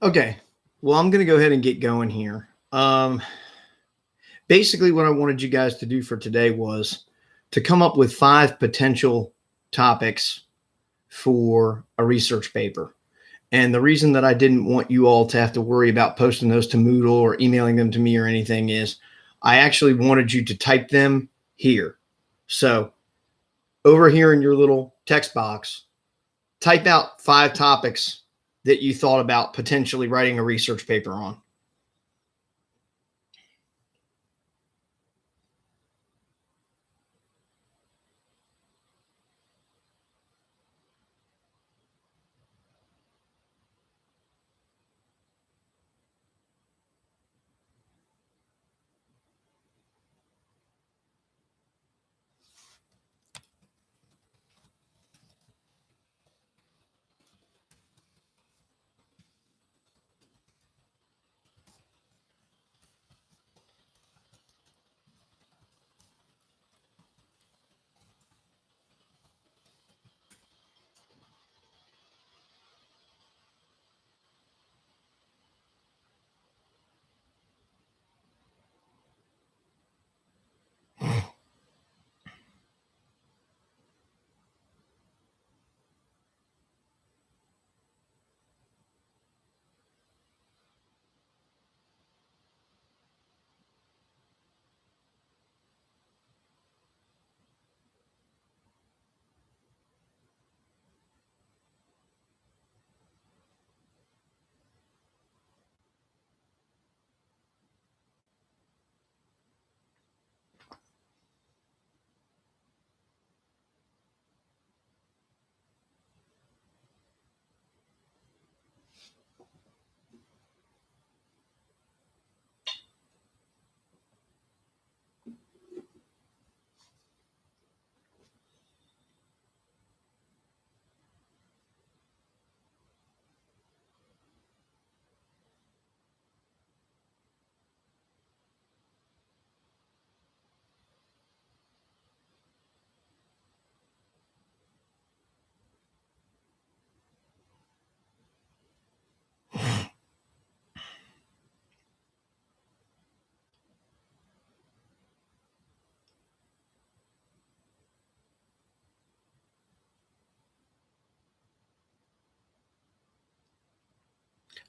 Okay. Well, I'm going to go ahead and get going here. Basically, what I wanted you guys to do for today was to come up with 5 potential topics for a research paper. And the reason that I didn't want you all to have to worry about posting those to Moodle or emailing them to me or anything is I actually wanted you to type them here. So, over here in your little text box, type out 5 topics that you thought about potentially writing a research paper on.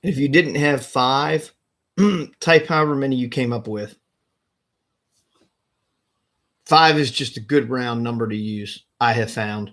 If you didn't have 5, type however many you came up with. 5 is just a good round number to use, I have found.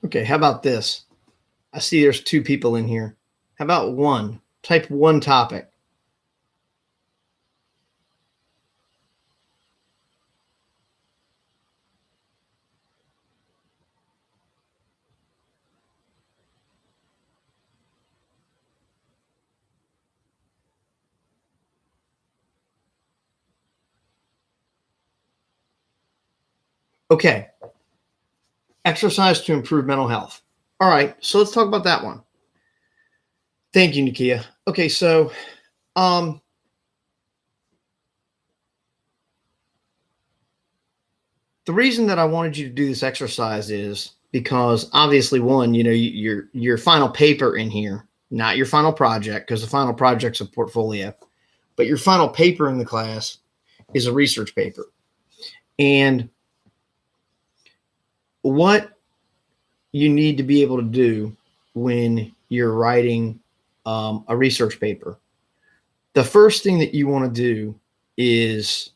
Okay, how about this? I see there's 2 people in here. How about 1? Type 1 topic. Okay. Exercise to improve mental health. All right. So let's talk about that one. Thank you, Nakia. Okay. So, the reason that I wanted you to do this exercise is because obviously, one, your final paper in here, not your final project, because the final project's a portfolio, but your final paper in the class is a research paper. And what you need to be able to do when you're writing a research paper, the first thing that you want to do is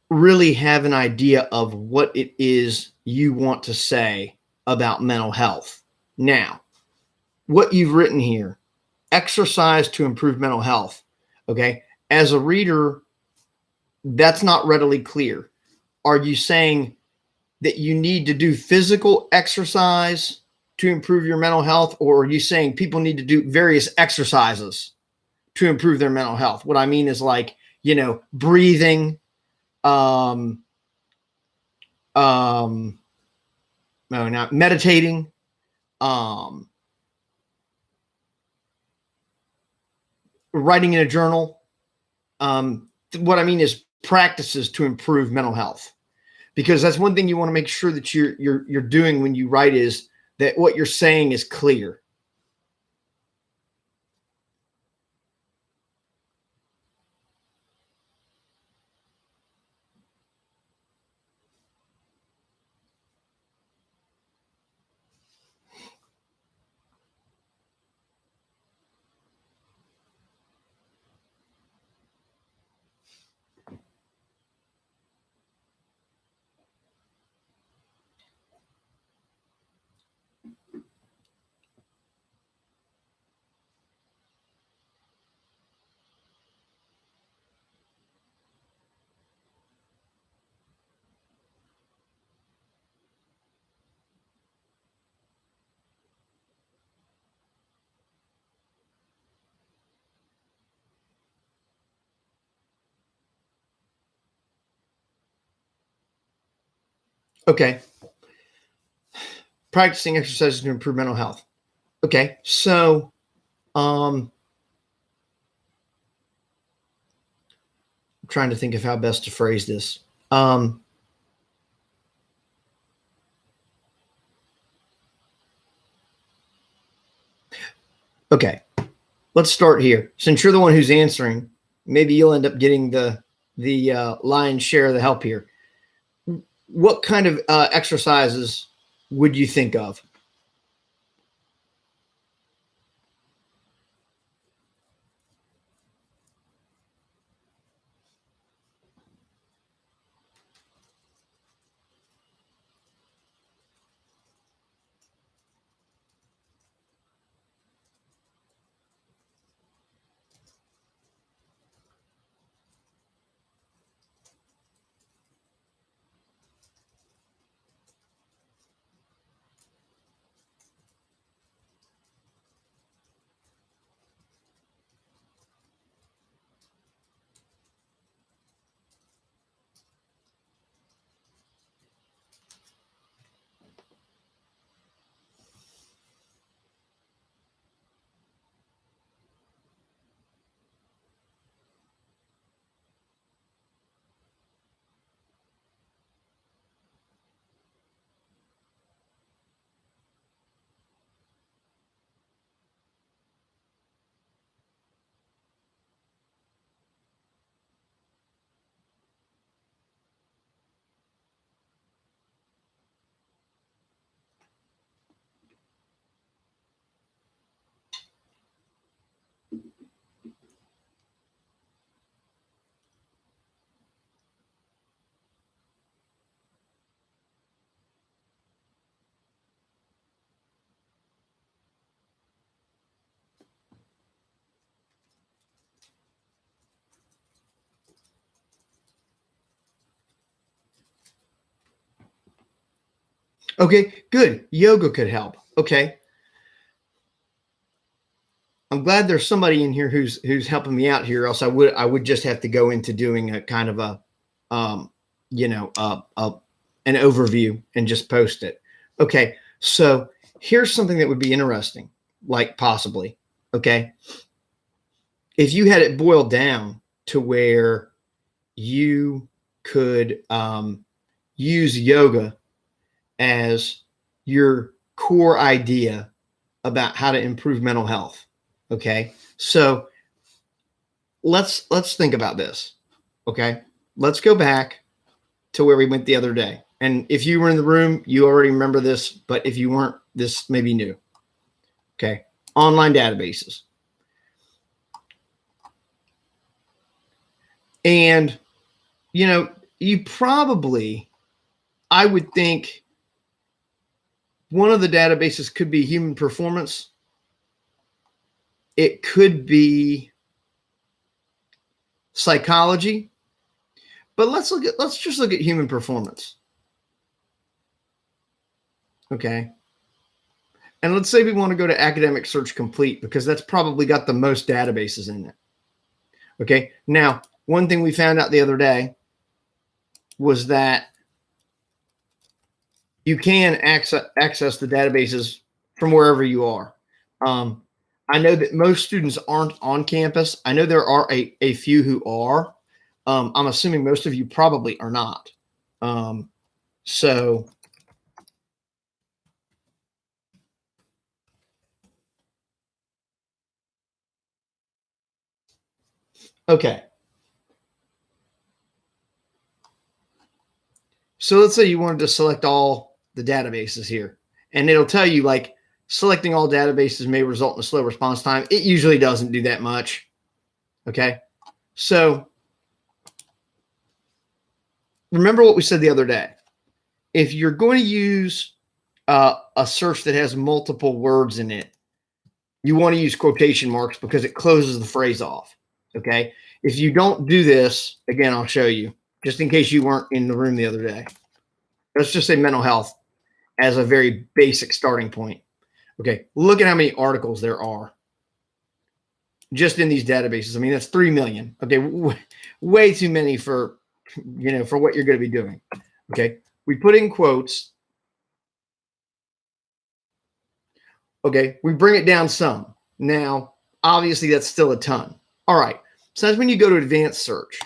really have an idea of what it is you want to say about mental health. Now, what you've written here, exercise to improve mental health. Okay. As a reader, that's not readily clear. Are you saying that you need to do physical exercise to improve your mental health? Or are you saying people need to do various exercises to improve their mental health? What I mean is like, breathing, no, not meditating, writing in a journal. What I mean is practices to improve mental health, because that's one thing you want to make sure that you're doing when you write, is that what you're saying is clear. Okay. Practicing exercises to improve mental health. Okay. So, I'm trying to think of how best to phrase this. Okay. Let's start here. Since you're the one who's answering, maybe you'll end up getting the lion's share of the help here. What kind of exercises would you think of? Okay, good. Yoga could help. Okay. I'm glad there's somebody in here who's helping me out here, else I would just have to go into doing a kind of you know, an overview and just post it. Okay. So here's something that would be interesting, like possibly, okay. If you had it boiled down to where you could use yoga as your core idea about how to improve mental health. Okay. So let's think about this. Okay. Let's go back to where we went the other day. And if you were in the room, you already remember this, but if you weren't, this may be new. Okay. Online databases. And, you know, you probably, I would think one of the databases could be human performance. It could be psychology, but let's just look at human performance. Okay. And let's say we want to go to Academic Search Complete because that's probably got the most databases in it. Okay. Now, one thing we found out the other day was that you can access the databases from wherever you are. I know that most students aren't on campus. I know there are a few who are. I'm assuming most of you probably are not. So okay. So let's say you wanted to select all the databases here, and it'll tell you like selecting all databases may result in a slow response time. It usually doesn't do that much. Okay. So remember what we said the other day. If you're going to use a search that has multiple words in it, you want to use quotation marks because it closes the phrase off. Okay. If you don't do this, again, I'll show you just in case you weren't in the room the other day. Let's just say mental health as a very basic starting point. Okay. Look at how many articles there are just in these databases. I mean, that's 3 million. Okay. Way too many for, you know, for what you're going to be doing. Okay. We put in quotes. Okay. We bring it down some. Now, obviously, that's still a ton. All right. So that's when you go to advanced search.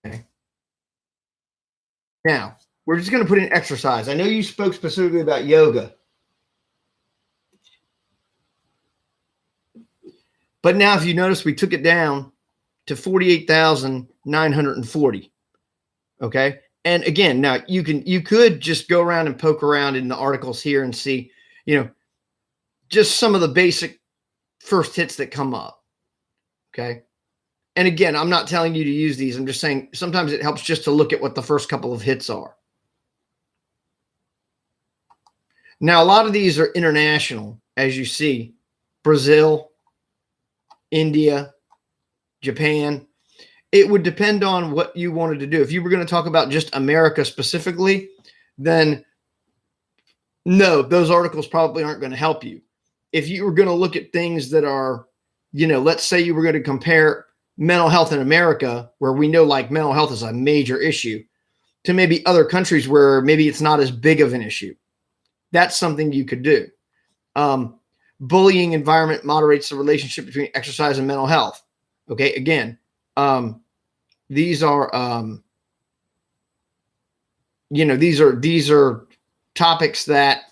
Okay. Now, we're just going to put in exercise. I know you spoke specifically about yoga. But now, if you notice, we took it down to 48,940. Okay. And again, now you could just go around and poke around in the articles here and see, you know, just some of the basic first hits that come up. Okay. And again, I'm not telling you to use these. I'm just saying sometimes it helps just to look at what the first couple of hits are. Now, a lot of these are international, as you see. Brazil, India, Japan. It would depend on what you wanted to do. If you were going to talk about just America specifically, then no, those articles probably aren't going to help you. If you were going to look at things that are, you know, let's say you were going to compare mental health in America, where we know like mental health is a major issue, to maybe other countries where maybe it's not as big of an issue. That's something you could do. Bullying environment moderates the relationship between exercise and mental health. Okay. Again, these are, you know, these are topics that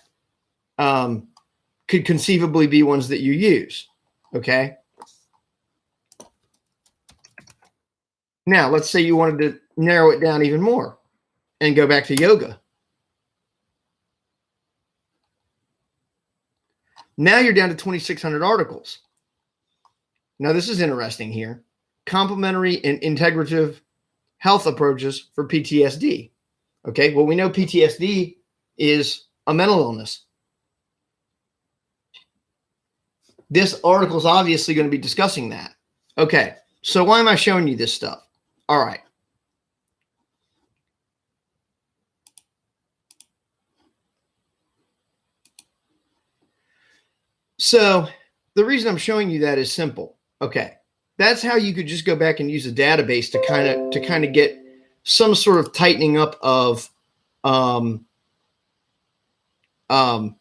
could conceivably be ones that you use. Okay. Now, let's say you wanted to narrow it down even more and go back to yoga. Now you're down to 2,600 articles. Now, this is interesting here. Complementary and integrative health approaches for PTSD. Okay, well, we know PTSD is a mental illness. This article is obviously going to be discussing that. Okay, so why am I showing you this stuff? All right. So the reason I'm showing you that is simple. Okay. That's how you could just go back and use a database to kind of get some sort of tightening up of um, um,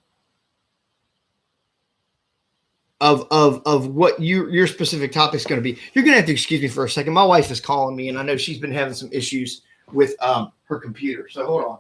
of what your specific topic is going to be. You're going to have to excuse me for a second. My wife is calling me, and I know she's been having some issues with her computer. So hold on.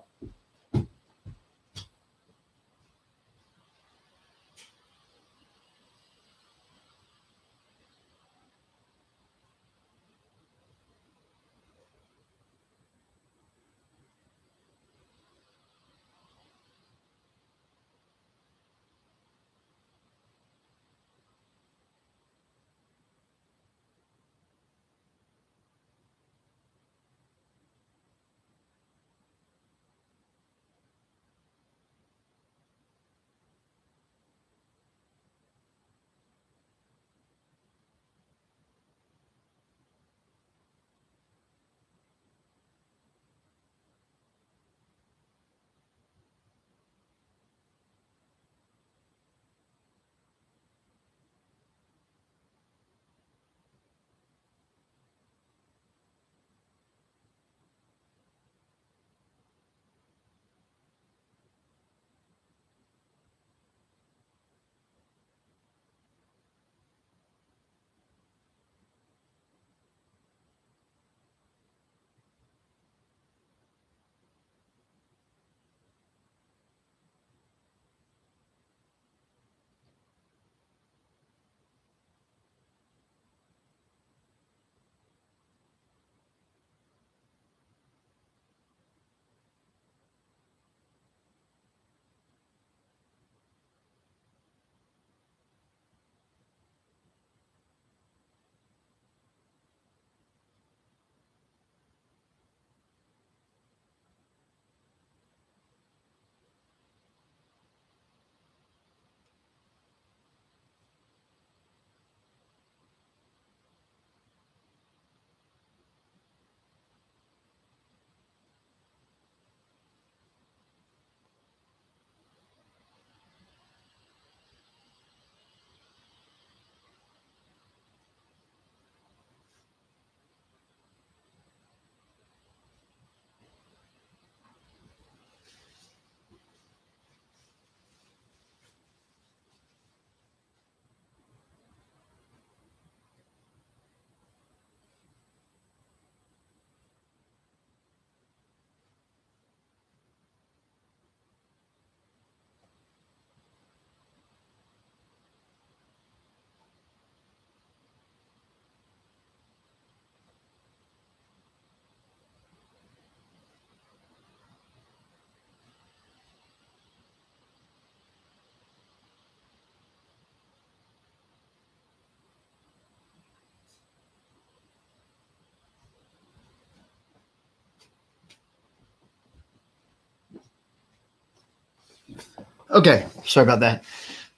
Okay, sorry about that.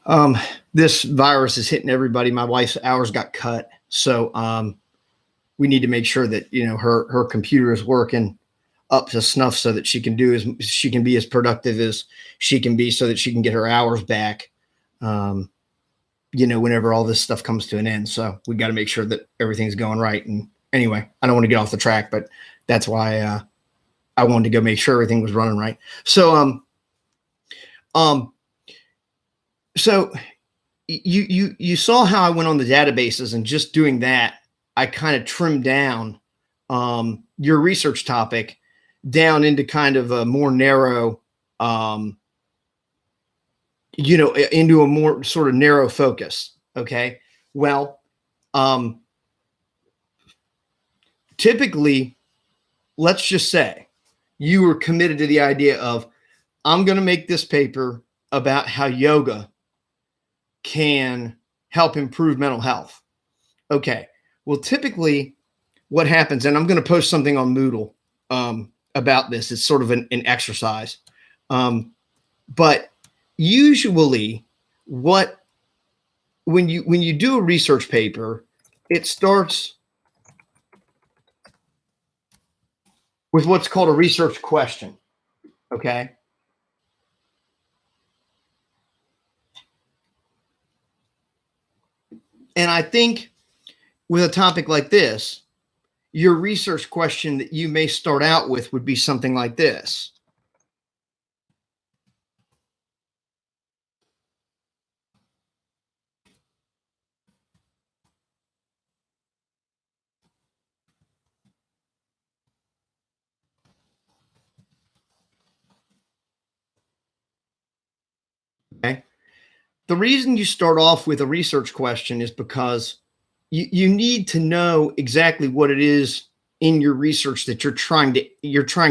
Um, this virus is hitting everybody. My wife's hours got cut, so we need to make sure that her computer is working up to snuff so that she can be as productive as she can be, so that she can get her hours back. Um, whenever all this stuff comes to an end. So we got to make sure that everything's going right. And anyway, I don't want to get off the track, but that's why I wanted to go make sure everything was running right. So um, so you saw how I went on the databases, and just doing that, I kind of trimmed down your research topic down into kind of a more narrow, into a more sort of narrow focus. Okay. Well, typically, let's just say you were committed to the idea of, I'm going to make this paper about how yoga can help improve mental health. Okay. Well, typically what happens, and I'm going to post something on Moodle about this. It's sort of an exercise. But usually when you do a research paper, it starts with what's called a research question. Okay. And I think with a topic like this, your research question that you may start out with would be something like this. Okay. The reason you start off with a research question is because you need to know exactly what it is in your research that you're trying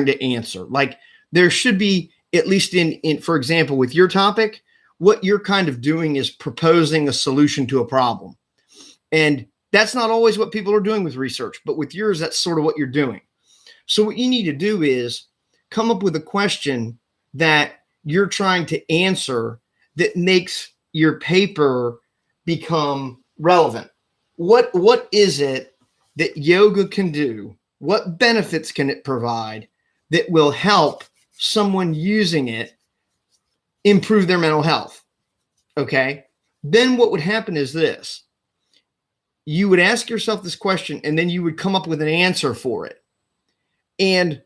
to answer. Like there should be, at least in for example, with your topic, what you're kind of doing is proposing a solution to a problem. And that's not always what people are doing with research, but with yours, that's sort of what you're doing. So what you need to do is come up with a question that you're trying to answer that makes your paper become relevant. What is it that yoga can do? What benefits can it provide that will help someone using it improve their mental health? Okay? Then what would happen is this. You would ask yourself this question and then you would come up with an answer for it. And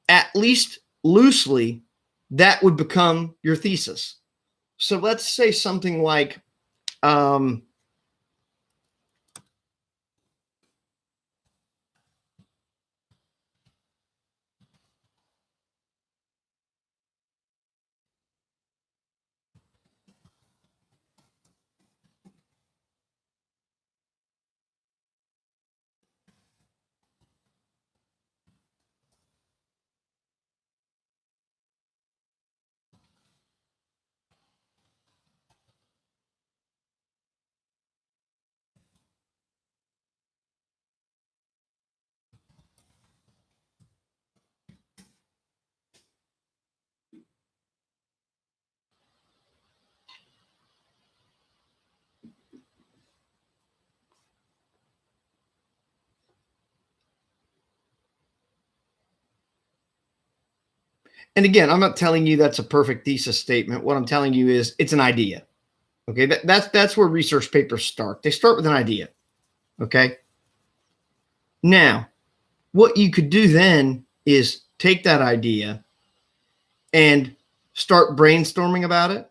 at least loosely, that would become your thesis. So let's say something like, and again, I'm not telling you that's a perfect thesis statement. What I'm telling you is it's an idea. Okay, that's where research papers start. They start with an idea. Okay. Now, what you could do then is take that idea and start brainstorming about it.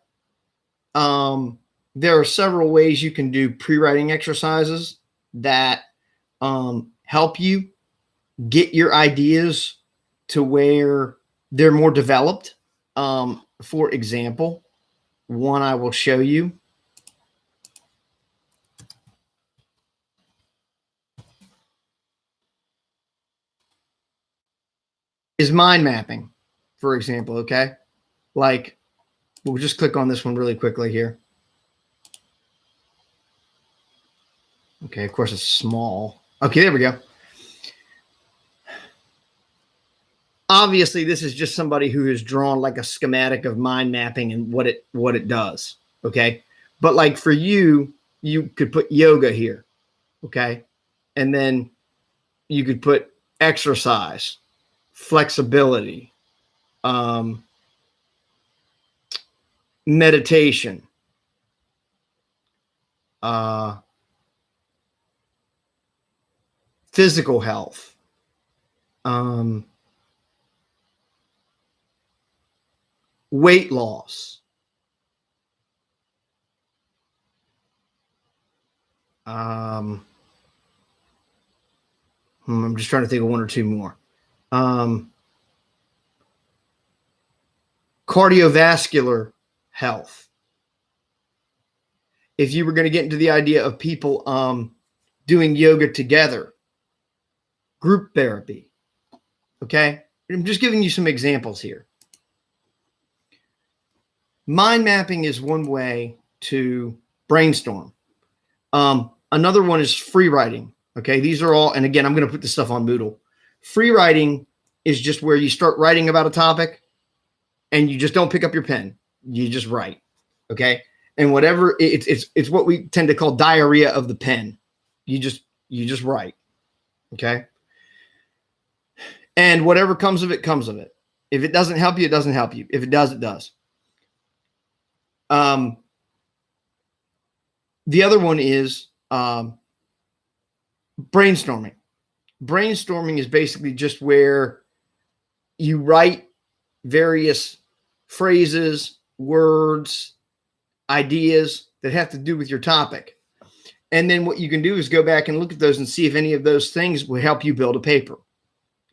There are several ways you can do pre-writing exercises that help you get your ideas to where they're more developed. For example, one I will show you is mind mapping, for example. Okay. Like we'll just click on this one really quickly here. Okay. Of course, it's small. Okay. There we go. Obviously, this is just somebody who has drawn like a schematic of mind mapping and what it does. Okay. But like for you, you could put yoga here. Okay. And then you could put exercise, flexibility, meditation, physical health, weight loss, I'm just trying to think of one or two more. Cardiovascular health. If you were going to get into the idea of people doing yoga together, group therapy. Okay. I'm just giving you some examples here. Mind mapping is one way to brainstorm. Another one is free writing. Okay. These are all, and again, I'm going to put this stuff on Moodle. Free writing is just where you start writing about a topic and you just don't pick up your pen. You just write. Okay. And whatever it's what we tend to call diarrhea of the pen. You just write. Okay. And whatever comes of it, comes of it. If it doesn't help you, it doesn't help you. If it does, it does. The other one is brainstorming. Brainstorming is basically just where you write various phrases, words, ideas that have to do with your topic. And then what you can do is go back and look at those and see if any of those things will help you build a paper.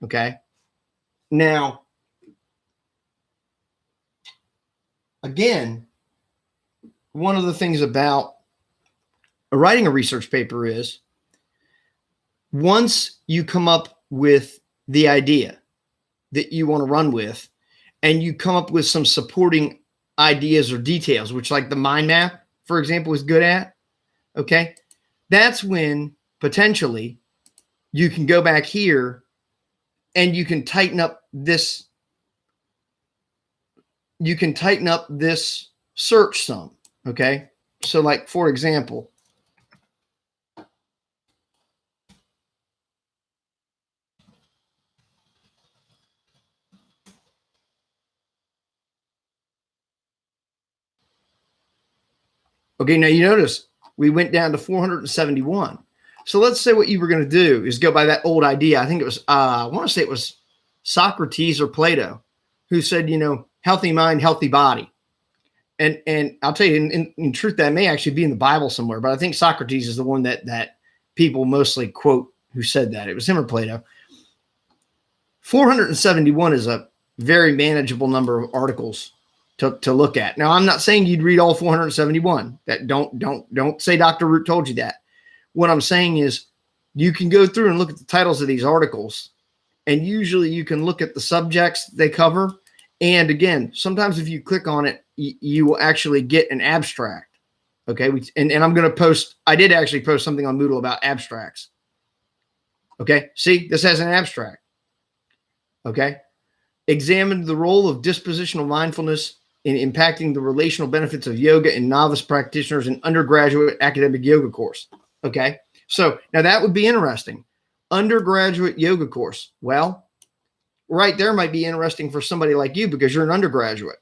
Okay. Now, again, one of the things about writing a research paper is once you come up with the idea that you want to run with, and you come up with some supporting ideas or details, which like the mind map, for example, is good at, okay, that's when potentially you can go back here and you can tighten up this. You can tighten up this search some, okay? So like, for example, okay, now you notice we went down to 471. So let's say what you were going to do is go by that old idea. I think it was, I want to say it was Socrates or Plato who said, you know, healthy mind, healthy body. And I'll tell you, in truth, that may actually be in the Bible somewhere, but I think Socrates is the one that people mostly quote who said that. It was him or Plato. 471 is a very manageable number of articles to look at. Now, I'm not saying you'd read all 471. That don't say Dr. Root told you that. What I'm saying is you can go through and look at the titles of these articles, and usually you can look at the subjects they cover. And again, sometimes if you click on it, you will actually get an abstract. Okay. And I'm going to post, I did actually post something on Moodle about abstracts. Okay. See, this has an abstract. Okay. Examined the role of dispositional mindfulness in impacting the relational benefits of yoga in novice practitioners in undergraduate academic yoga course. Okay. So now that would be interesting. Undergraduate yoga course. Well, right there might be interesting for somebody like you because you're an undergraduate.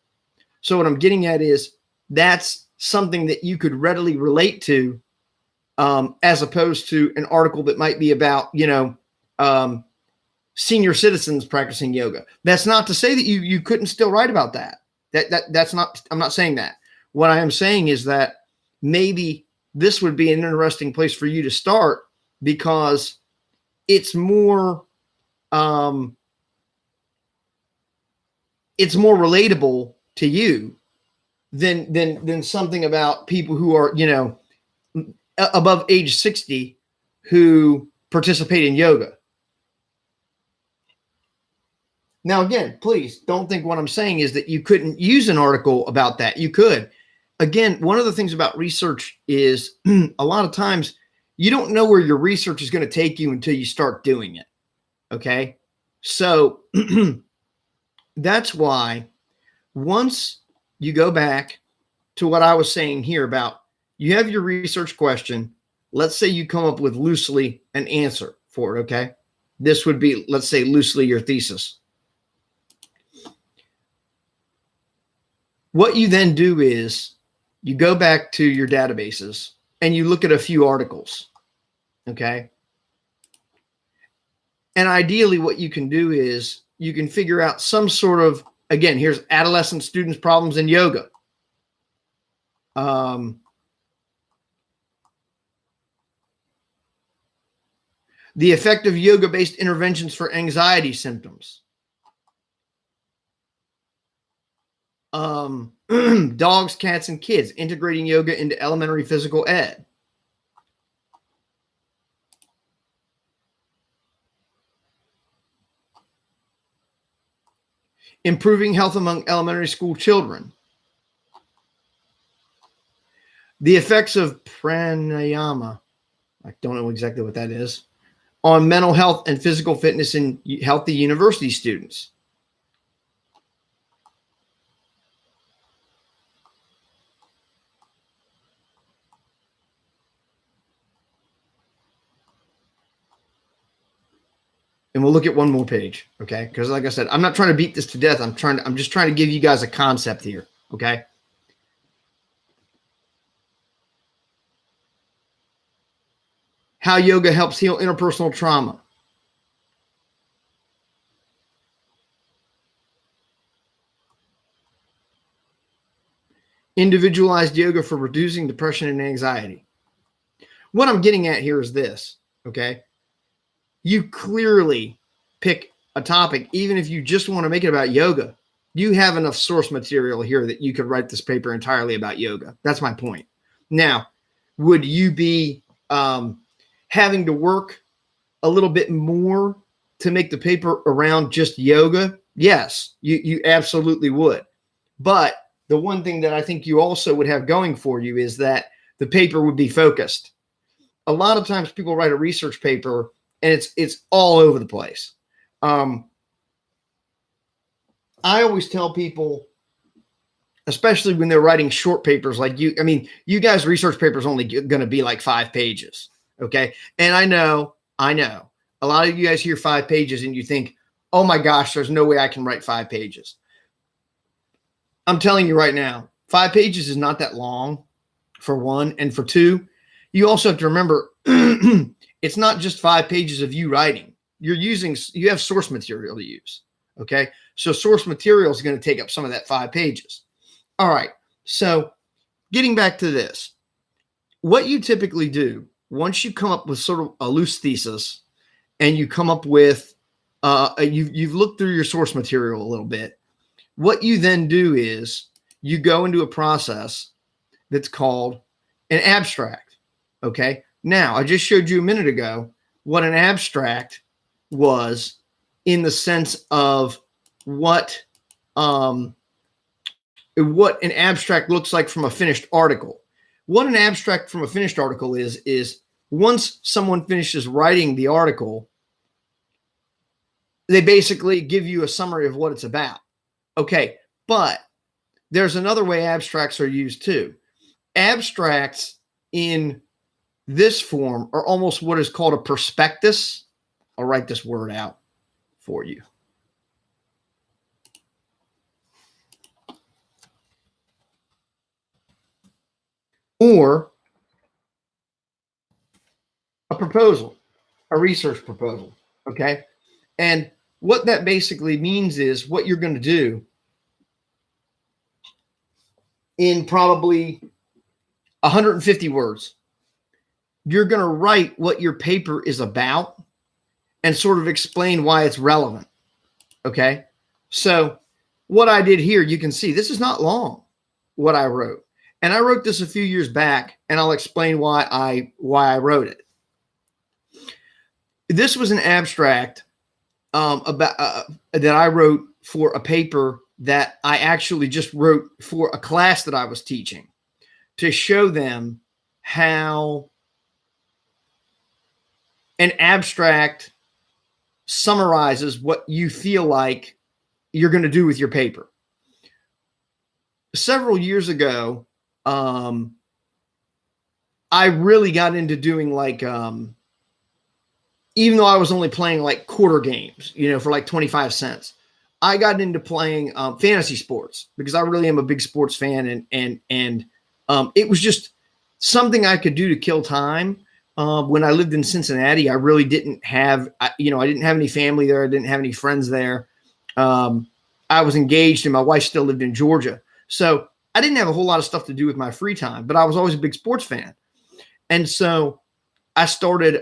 So what I'm getting at is that's something that you could readily relate to, as opposed to an article that might be about, you know, senior citizens practicing yoga. That's not to say that you couldn't still write about that. That's not, I'm not saying that. What I am saying is that maybe this would be an interesting place for you to start because it's more relatable to you than something about people who are, you know, above age 60 who participate in yoga. Now, again, please don't think what I'm saying is that you couldn't use an article about that. You could. Again, one of the things about research is a lot of times you don't know where your research is going to take you until you start doing it. Okay. So that's why once you go back to what I was saying here about you have your research question, let's say you come up with loosely an answer for it. Okay. This would be, let's say, loosely your thesis. What you then do is you go back to your databases and you look at a few articles. Okay. And ideally what you can do is you can figure out some sort of, again, here's adolescent students' problems in yoga. The effect of yoga-based interventions for anxiety symptoms. Dogs, cats, and kids, integrating yoga into elementary physical ed. Improving health among elementary school children. The effects of pranayama, I don't know exactly what that is, on mental health and physical fitness in healthy university students. And we'll look at one more page, okay? Because like I said, I'm not trying to beat this to death. I'm just trying to give you guys a concept here, okay? how yoga helps heal interpersonal trauma. Individualized yoga for reducing depression and anxiety. What I'm getting at here is this, okay? You clearly pick a topic, even if you just want to make it about yoga. You have enough source material here that you could write this paper entirely about yoga. That's my point. Now, would you be having to work a little bit more to make the paper around just yoga? Yes, you absolutely would. But the one thing that I think you also would have going for you is that the paper would be focused. A lot of times people write a research paper and it's all over the place. I always tell people, especially when they're writing short papers like you, I mean, you guys' research paper is only going to be like 5 pages. Okay. And I know a lot of you guys hear 5 pages and you think, oh my gosh, there's no way I can write 5 pages. I'm telling you right now, 5 pages is not that long, for one. And for two, you also have to remember, it's not just 5 pages of you writing. You have source material to use. Okay. So source material is going to take up some of that 5 pages. All right. So getting back to this, what you typically do once you come up with sort of a loose thesis and you come up with, you've looked through your source material a little bit. What you then do is you go into a process that's called an abstract. Okay. Now, I just showed you a minute ago what an abstract was in the sense of what an abstract looks like from a finished article. What an abstract from a finished article is once someone finishes writing the article, they basically give you a summary of what it's about. Okay, but there's another way abstracts are used too. Abstracts in this form are almost what is called a prospectus. I'll write this word out for you. Or a proposal, a research proposal. Okay. And what that basically means is what you're going to do in probably 150 words. You're going to write what your paper is about and sort of explain why it's relevant. Okay. So what I did here, you can see this is not long, what I wrote. And I wrote this a few years back, and I'll explain why I wrote it. This was an abstract about that I wrote for a paper that I actually just wrote for a class that I was teaching to show them how an abstract summarizes what you feel like you're going to do with your paper. Several years ago, I really got into doing like, even though I was only playing like quarter games, for like 25 cents, I got into playing fantasy sports because I really am a big sports fan. And it was just something I could do to kill time. When I lived in Cincinnati, I really didn't have, I didn't have any family there. I didn't have any friends there. I was engaged and my wife still lived in Georgia. So I didn't have a whole lot of stuff to do with my free time, but I was always a big sports fan. And so I started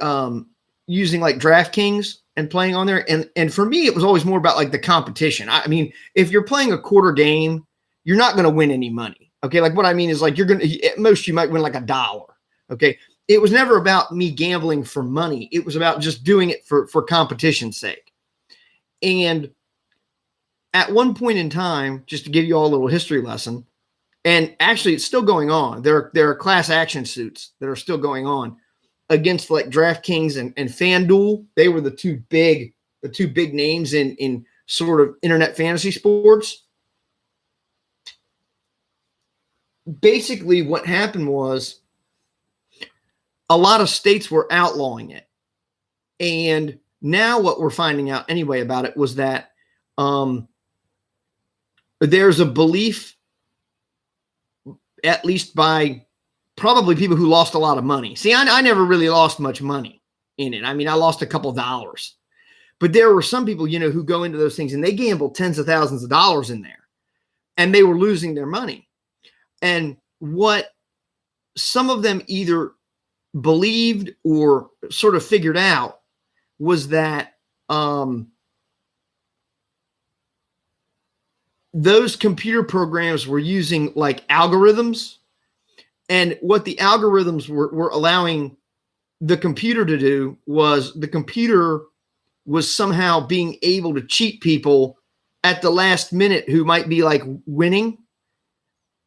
using like DraftKings and playing on there. And for me, it was always more about like the competition. I mean, if you're playing a quarter game, you're not going to win any money. Okay. Like what I mean is like, you're going to, at most you might win like $1. Okay. It was never about me gambling for money. It was about just doing it for competition's sake. And at one point in time, just to give you all a little history lesson, and actually it's still going on. There are class action suits that are still going on against like DraftKings and FanDuel. They were the two big names in sort of internet fantasy sports. Basically what happened was a lot of states were outlawing it. And now what we're finding out anyway about it was that there's a belief, at least by probably people who lost a lot of money. See, I never really lost much money in it. I mean, I lost a couple dollars, but there were some people, you know, who go into those things and they gambled tens of thousands of dollars in there and they were losing their money. And what some of them either believed or sort of figured out was that those computer programs were using like algorithms, and what the algorithms were allowing the computer to do was the computer was somehow being able to cheat people at the last minute who might be like winning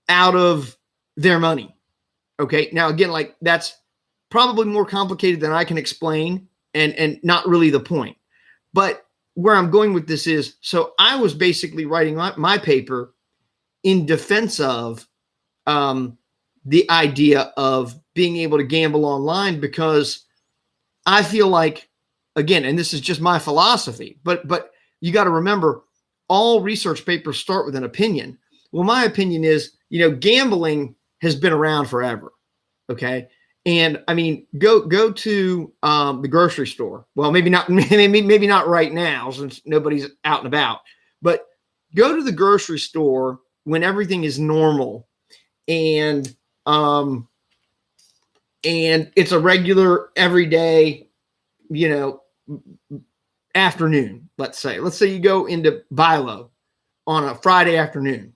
out of their money. Okay. Now, again, like that's probably more complicated than I can explain and not really the point. But where I'm going with this is, so I was basically writing my paper in defense of the idea of being able to gamble online, because I feel like, again, and this is just my philosophy, but you got to remember, all research papers start with an opinion. Well, my opinion is, you know, gambling has been around forever. Okay. And I mean, go to the grocery store. Well, maybe not right now since nobody's out and about, but go to the grocery store when everything is normal and it's a regular everyday, you know, afternoon. Let's say you go into Bilo on a Friday afternoon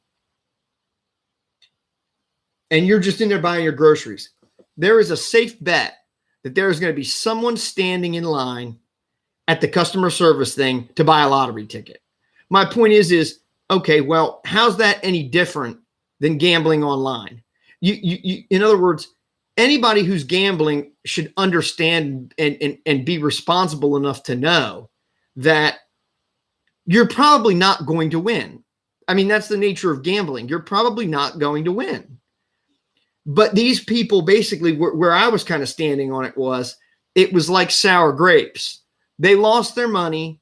and you're just in there buying your groceries. There is a safe bet that there is going to be someone standing in line at the customer service thing to buy a lottery ticket. My point is, okay, well, how's that any different than gambling online? You in other words, anybody who's gambling should understand and be responsible enough to know that you're probably not going to win. I mean, that's the nature of gambling. You're probably not going to win. But these people basically, where I was kind of standing on it was like sour grapes. They lost their money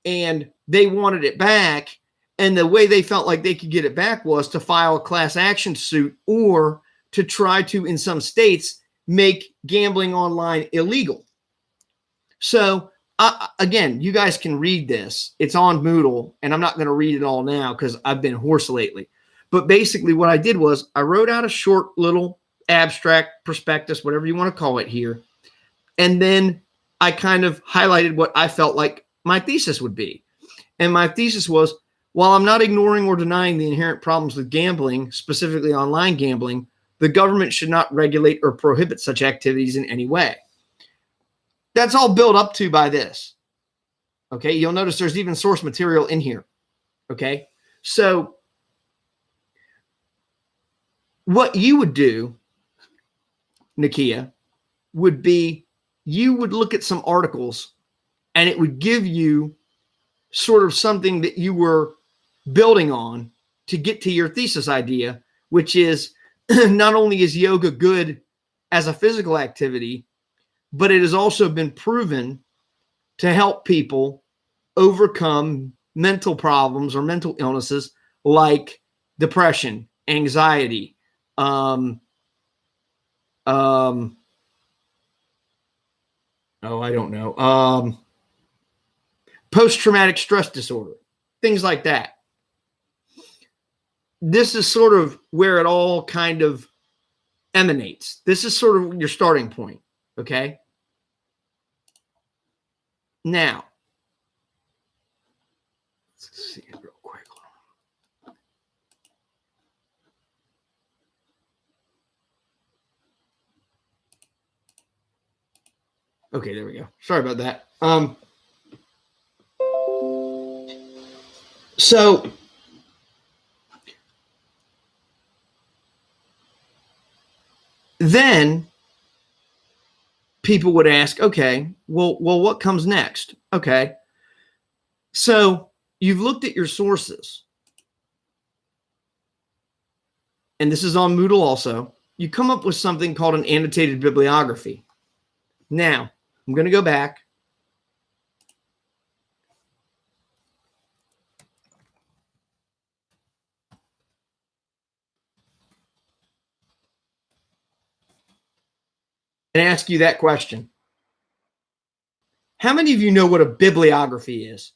and they wanted it back. And the way they felt like they could get it back was to file a class action suit or to try to, in some states, make gambling online illegal. So again, you guys can read this. It's on Moodle, and I'm not going to read it all now because I've been hoarse lately. But basically what I did was I wrote out a short little abstract prospectus, whatever you want to call it here. And then I kind of highlighted what I felt like my thesis would be. And my thesis was, while I'm not ignoring or denying the inherent problems with gambling, specifically online gambling, the government should not regulate or prohibit such activities in any way. That's all built up to by this. Okay. You'll notice there's even source material in here. Okay. So what you would do, Nakia, would be you would look at some articles and it would give you sort of something that you were building on to get to your thesis idea, which is not only is yoga good as a physical activity, but it has also been proven to help people overcome mental problems or mental illnesses like depression, anxiety, I don't know, post-traumatic stress disorder, things like that. This is sort of where it all kind of emanates. This is sort of your starting point. Okay. Now, let's see real quick. Okay, there we go. Sorry about that. So then people would ask, okay, well, what comes next? Okay. So you've looked at your sources, and this is on Moodle also. You come up with something called an annotated bibliography. Now, I'm going to go back. and ask you that question. How many of you know what a bibliography is?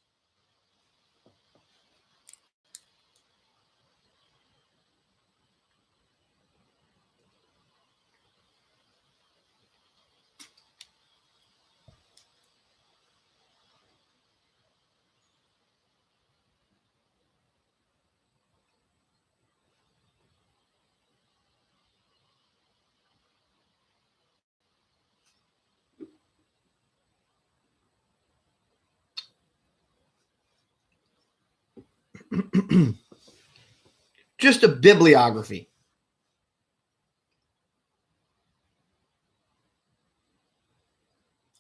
Just a bibliography.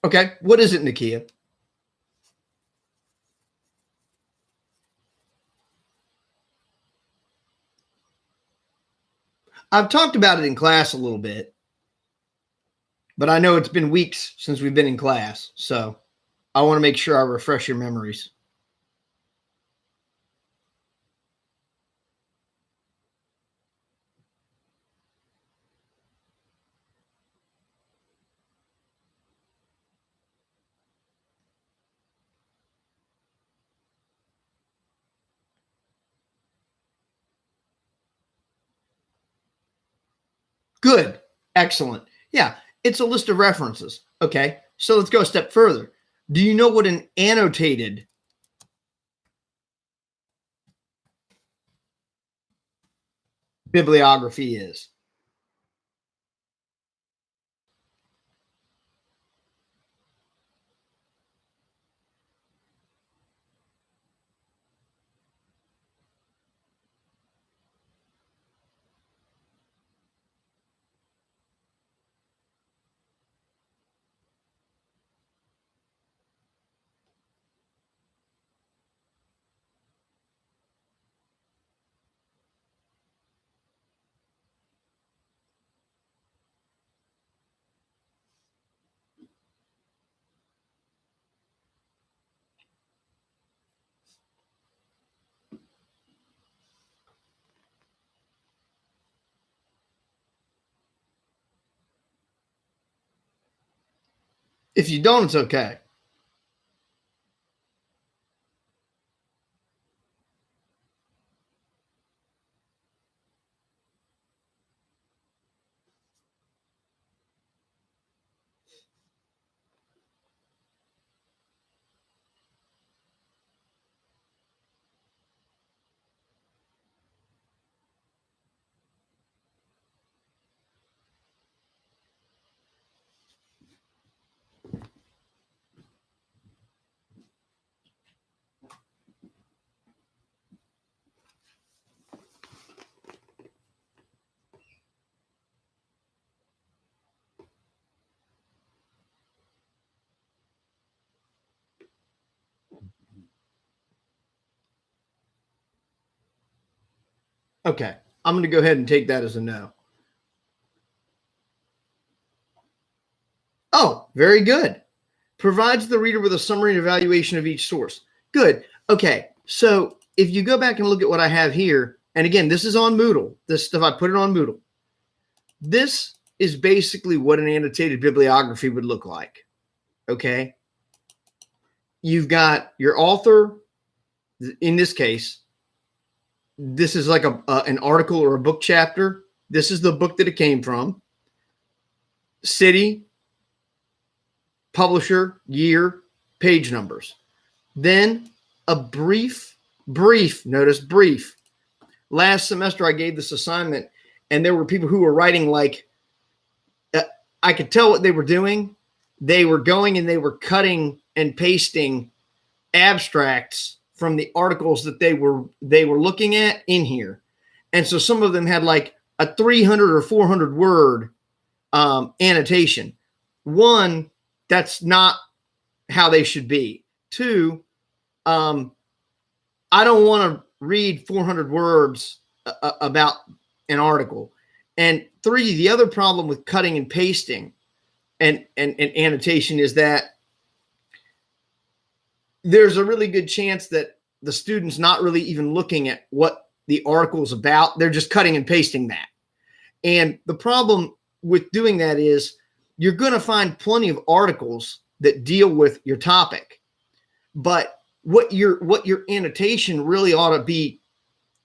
Okay, what is it, Nakia? I've talked about it in class a little bit, but I know it's been weeks since we've been in class, so I want to make sure I refresh your memories. Good. Excellent. Yeah, it's a list of references. Okay, so let's go a step further. Do you know what an annotated bibliography is? If you don't, it's okay. Okay, I'm going to go ahead and take that as a no. Oh, very good. Provides the reader with a summary and evaluation of each source. Good. Okay, so if you go back and look at what I have here, and again, this is on Moodle. This stuff, I put it on Moodle. This is basically what an annotated bibliography would look like. Okay. You've got your author. In this case, this is like an article or a book chapter. This is the book that it came from. City, publisher, year, page numbers. Then a brief, notice brief. Last semester, I gave this assignment, and there were people who were writing like, I could tell what they were doing. They were going and they were cutting and pasting abstracts from the articles that they were looking at in here. And so some of them had like a 300 or 400 word annotation. One, that's not how they should be. Two, I don't want to read 400 words about an article. And three, the other problem with cutting and pasting and annotation is that there's a really good chance that the student's not really even looking at what the article is about. They're just cutting and pasting that. And the problem with doing that is you're going to find plenty of articles that deal with your topic. But what your annotation really ought to be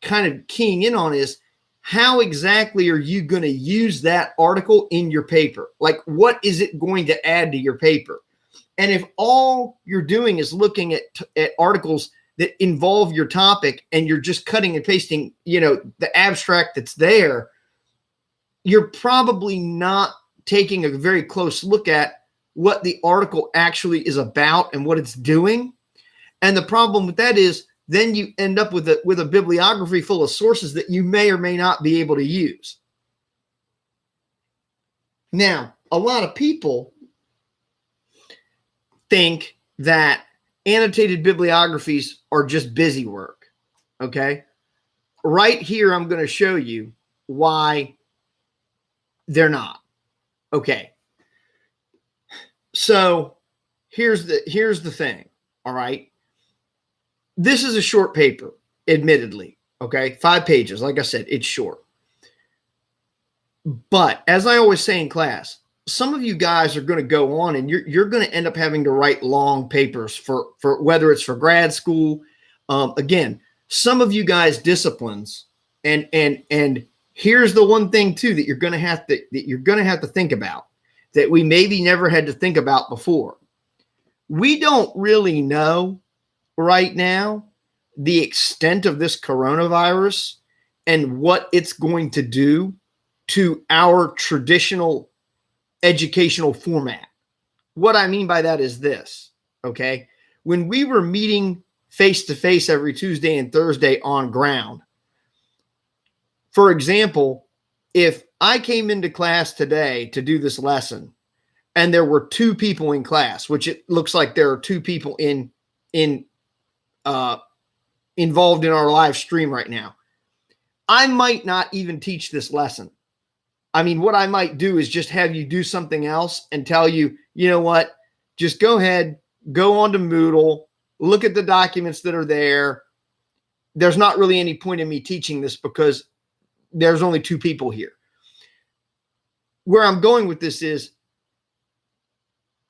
kind of keying in on is how exactly are you going to use that article in your paper? Like, what is it going to add to your paper? And if all you're doing is looking at articles that involve your topic and you're just cutting and pasting, the abstract that's there, you're probably not taking a very close look at what the article actually is about and what it's doing. And the problem with that is then you end up with a bibliography full of sources that you may or may not be able to use. Now, a lot of people think that annotated bibliographies are just busy work. Okay. Right here, I'm going to show you why they're not. Okay. So here's the thing. All right. This is a short paper, admittedly. Okay. 5 pages. Like I said, it's short. But as I always say in class, some of you guys are going to go on and you're going to end up having to write long papers for whether it's for grad school. Again, some of you guys disciplines, and here's the one thing too that you're going to have to think about that we maybe never had to think about before. We don't really know right now the extent of this coronavirus and what it's going to do to our traditional educational format. What I mean by that is this, okay? When we were meeting face-to-face every Tuesday and Thursday on ground, for example, if I came into class today to do this lesson and there were 2 people in class, which it looks like there are 2 people involved in our live stream right now, I might not even teach this lesson. I mean, what I might do is just have you do something else and tell you, you know what, just go ahead, go on to Moodle, look at the documents that are there. There's not really any point in me teaching this because there's only 2 people here. Where I'm going with this is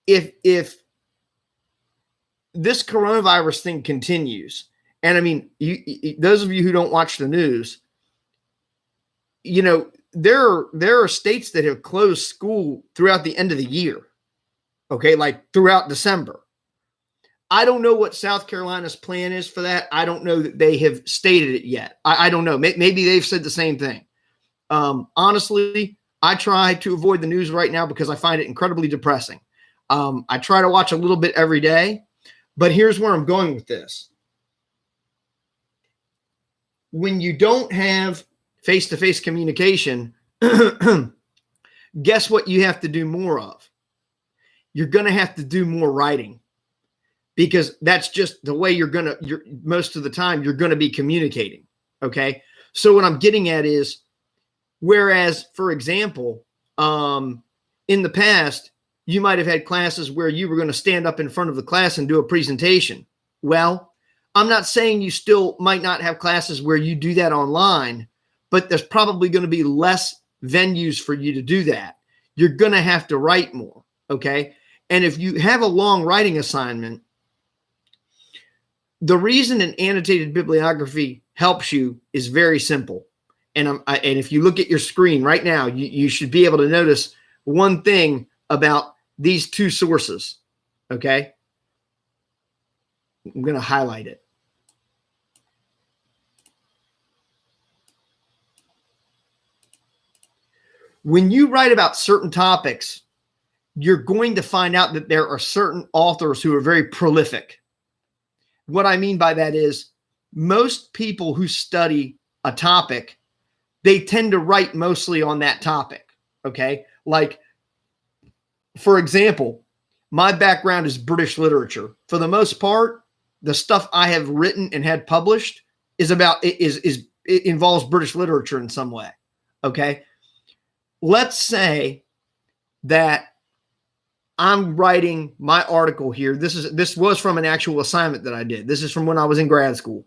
if this coronavirus thing continues, and I mean, those of you who don't watch the news, there are states that have closed school throughout the end of the year. Okay. Like throughout December. I don't know what South Carolina's plan is for that. I don't know that they have stated it yet. I don't know. Maybe they've said the same thing. Honestly, I try to avoid the news right now because I find it incredibly depressing. I try to watch a little bit every day, but here's where I'm going with this. When you don't have face-to-face communication, guess what you have to do more of? You're going to have to do more writing because that's just the way you're most of the time you're going to be communicating. Okay. So what I'm getting at is, whereas, for example, in the past, you might have had classes where you were going to stand up in front of the class and do a presentation. Well, I'm not saying you still might not have classes where you do that online, but there's probably going to be less venues for you to do that. You're going to have to write more, okay? And if you have a long writing assignment, the reason an annotated bibliography helps you is very simple. And if you look at your screen right now, you should be able to notice one thing about these 2 sources, okay? I'm going to highlight it. When you write about certain topics, you're going to find out that there are certain authors who are very prolific. What I mean by that is most people who study a topic, they tend to write mostly on that topic. Okay. Like, for example, my background is British literature. For the most part, the stuff I have written and had published it involves British literature in some way. Okay. Let's say that I'm writing my article here. This was from an actual assignment that I did. This is from when I was in grad school.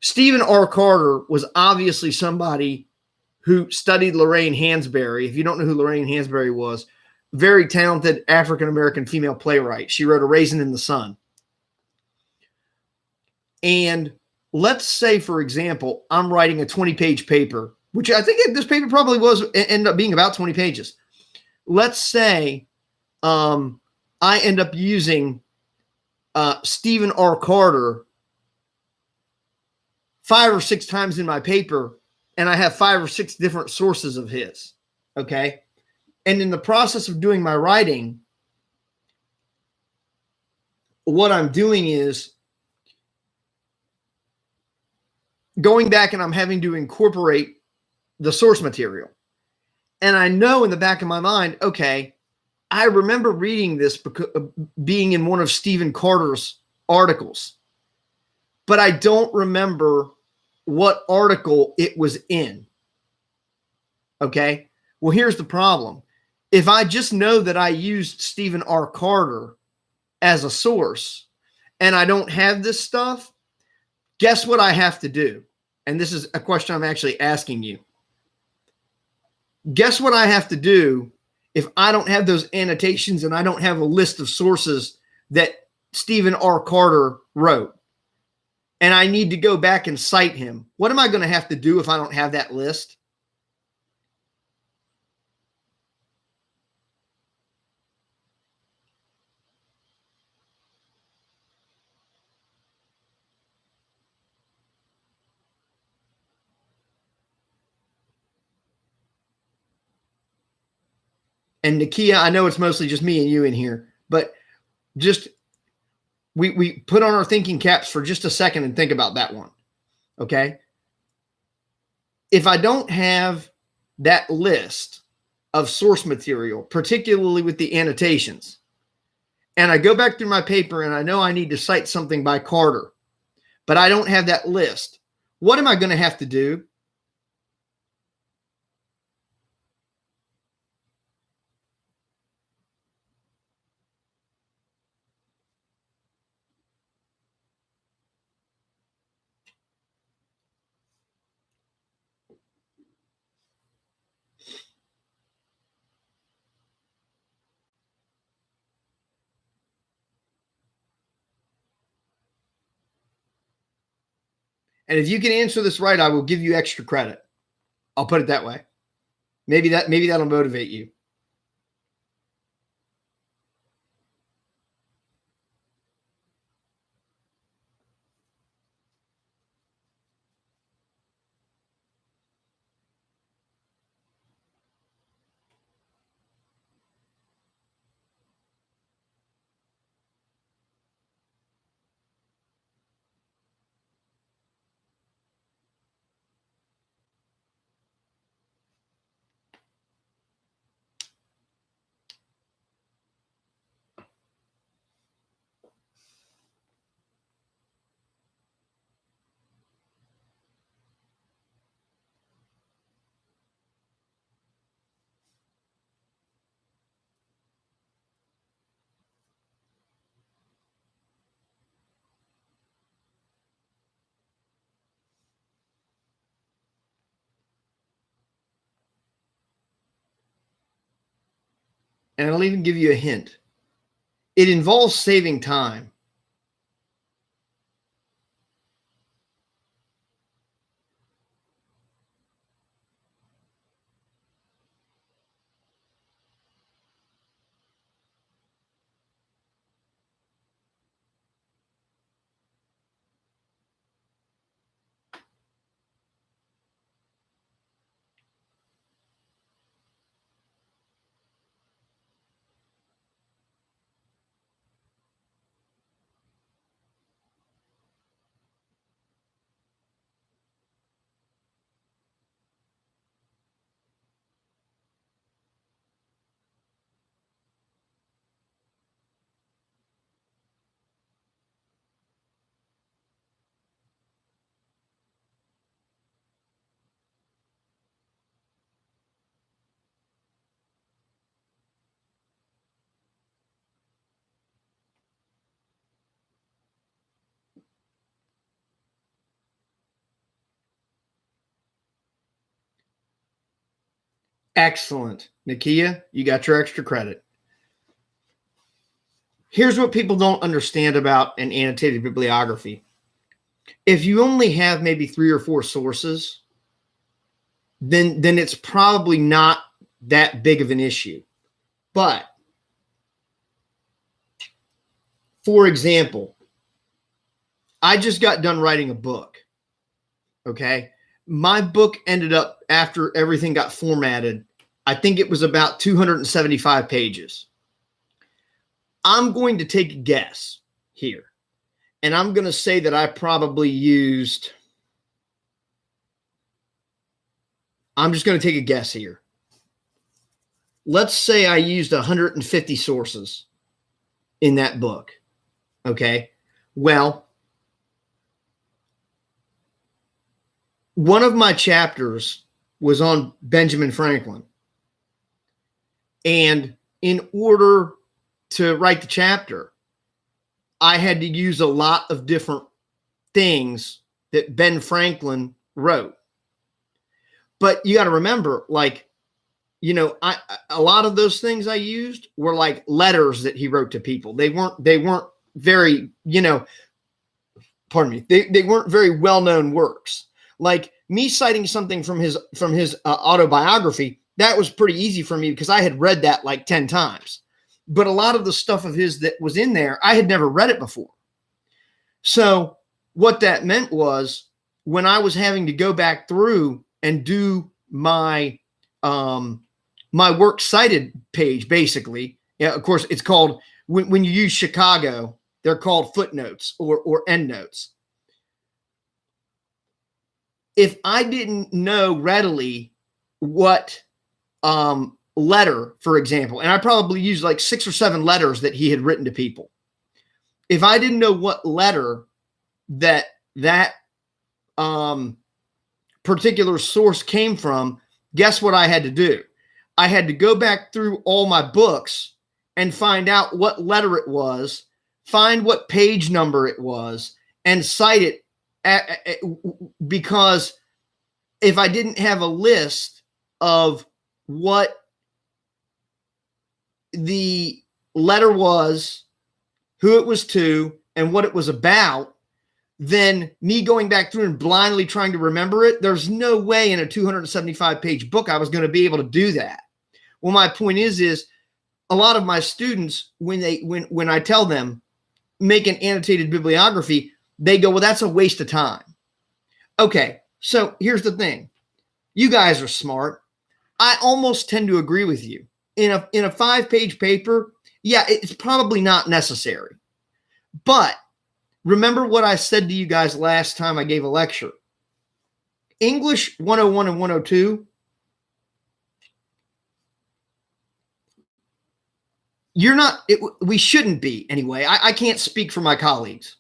Stephen R. Carter was obviously somebody who studied Lorraine Hansberry. If you don't know who Lorraine Hansberry was, very talented African-American female playwright. She wrote A Raisin in the Sun. And let's say, for example, I'm writing a 20-page paper, which I think this paper probably ended up being about 20 pages. Let's say I end up using Stephen R. Carter 5 or 6 times in my paper, and I have 5 or 6 different sources of his. Okay. And in the process of doing my writing, what I'm doing is going back and I'm having to incorporate the source material. And I know in the back of my mind, okay, I remember reading this being in one of Stephen Carter's articles, but I don't remember what article it was in. Okay. Well, here's the problem. If I just know that I used Stephen R. Carter as a source and I don't have this stuff, guess what I have to do? And this is a question I'm actually asking you. Guess what I have to do if I don't have those annotations and I don't have a list of sources that Stephen R. Carter wrote, and I need to go back and cite him? What am I going to have to do if I don't have that list? And Nakia, I know it's mostly just me and you in here, but just we put on our thinking caps for just a second and think about that one. Okay. If I don't have that list of source material, particularly with the annotations, and I go back through my paper and I know I need to cite something by Carter, but I don't have that list, what am I going to have to do? And if you can answer this right, I will give you extra credit. I'll put it that way. Maybe that'll motivate you. And I'll even give you a hint. It involves saving time. Excellent. Nakia, you got your extra credit. Here's what people don't understand about an annotated bibliography. If you only have maybe 3 or 4 sources, then it's probably not that big of an issue. But for example, I just got done writing a book. Okay. My book ended up, after everything got formatted, I think it was about 275 pages. I'm going to take a guess here. And I'm going to say that I probably used, I'm just going to take a guess here. Let's say I used 150 sources in that book. Okay. Well, one of my chapters was on Benjamin Franklin. And in order to write the chapter, I had to use a lot of different things that Ben Franklin wrote. But you got to remember, like, you know, a lot of those things I used were like letters that he wrote to people. They weren't very, you know, pardon me. They weren't very well-known works. Like me citing something from his autobiography, that was pretty easy for me because I had read that like 10 times. But a lot of the stuff of his that was in there, I had never read it before. So what that meant was when I was having to go back through and do my my works cited page, basically, yeah, of course, it's called, when you use Chicago, they're called footnotes or endnotes. If I didn't know readily what letter, for example, and I probably used like 6 or 7 letters that he had written to people. If I didn't know what letter that particular source came from, guess what I had to do? I had to go back through all my books and find out what letter it was, find what page number it was, and cite it because if I didn't have a list of what the letter was, who it was to, and what it was about, then me going back through and blindly trying to remember it, there's no way in a 275-page book I was going to be able to do that. Well, my point is a lot of my students, when I tell them make an annotated bibliography, they go, well, that's a waste of time. Okay, so here's the thing. You guys are smart. I almost tend to agree with you. In a 5-page paper, yeah, it's probably not necessary. But remember what I said to you guys last time I gave a lecture. English 101 and 102, we shouldn't be anyway. I can't speak for my colleagues.